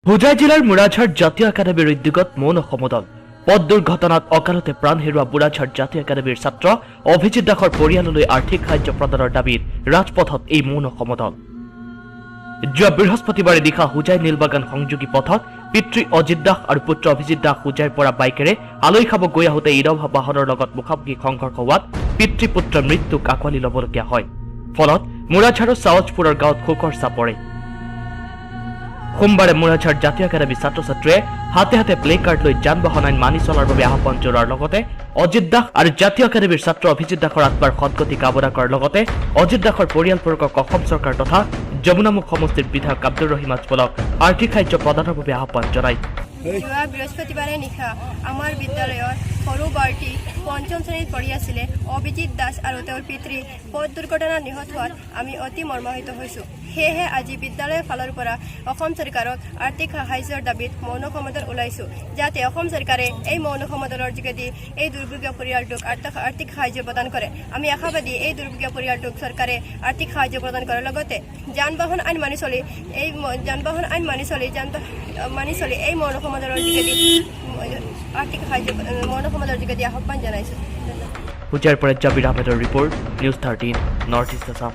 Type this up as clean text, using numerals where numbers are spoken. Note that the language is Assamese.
হোজাই জিলাৰ মুৰাঝাৰ জাতীয় একাডেমীৰ উদ্যোগত মৌন সমদল পথ দুৰ্ঘটনাত অকালতে প্ৰাণ হেৰুৱা মুৰাঝাৰ জাতীয় একাডেমীৰ ছাত্ৰ অভিজিৎ দাসৰ পৰিয়াললৈ আৰ্থিক সাহায্য প্ৰদানৰ দাবীত ৰাজপথত এই মৌন সমদল যোৱা বৃহস্পতিবাৰে নিশা হোজাই নীলবাগান সংযোগী পথত পিতৃ অজিত দাস আৰু পুত্ৰ অভিজিৎ দাস হোজাইৰ পৰা বাইকেৰে আলহী খাব গৈ আহোঁতে ইন'ভা বাহনৰ লগত মুখামুখি সংঘৰ্ষ হোৱাত পিতৃ পুত্ৰৰ মৃত্যুক আঁকোৱালি ল'বলগীয়া হয় ফলত মুৰাঝাৰৰ চাৱজপুৰৰ গাঁৱত শোকৰ ছাঁ পৰে সোমবাৰে মুৰাঝাৰ জাতীয় একাডেমী ছাত্ৰ ছাত্ৰীয়ে হাতে হাতে প্লে কাৰ্ড লৈ যান বাহন আইন মানি চলাৰ বাবে আহ্বান জনোৱাৰ লগতে অজিত দাস আৰু জাতীয় একাডেমীৰ ছাত্ৰ অভিজিৎ দাসৰ আত্মাৰ সদ্গতি কামনা কৰাৰ লগতে অজিত দাসৰ পৰিয়ালবৰ্গক অসম চৰকাৰ তথা যমুনামুখ সমষ্টিৰ বিধায়ক আব্দুৰ ৰহিম আজমলক আৰ্থিক সাহায্য প্ৰদানৰ বাবে আহ্বান জনায় যোৱা বৃহস্পতিবাৰে নিশা আমাৰ বিদ্যালয়ৰ সৰু বাৰ্টি পঞ্চম শ্ৰেণীত পঢ়ি আছিলে অভিজিৎ দাস আৰু তেওঁৰ পিতৃ পথ দুৰ্ঘটনাত নিহত হোৱাত আমি অতি মৰ্মাহিত হৈছোঁ সেয়েহে আজি বিদ্যালয়ৰ ফালৰ পৰা অসম চৰকাৰক আৰ্থিক সাহায্যৰ দাবীত মৌন সমদল ওলাইছোঁ যাতে অসম চৰকাৰে এই মৌন সমদলৰ যোগেদি এই দুৰ্ভোগীয় পৰিয়ালটোক আৰ্থিক সাহায্য প্ৰদান কৰে আমি আশাবাদী এই দুৰ্ভোগীয় পৰিয়ালটোক চৰকাৰে আৰ্থিক সাহায্য প্ৰদান কৰাৰ লগতে যান বাহন আইন মানি চলি এই মৌন সমদলৰ যোগেদি আৰ্থিক সাহায্য মৌন সমদলৰ যোগেদি আহ্বান জনাইছোঁ হোজাইৰ পৰা জাবিৰ আহমেদৰ report news 13 north east Assam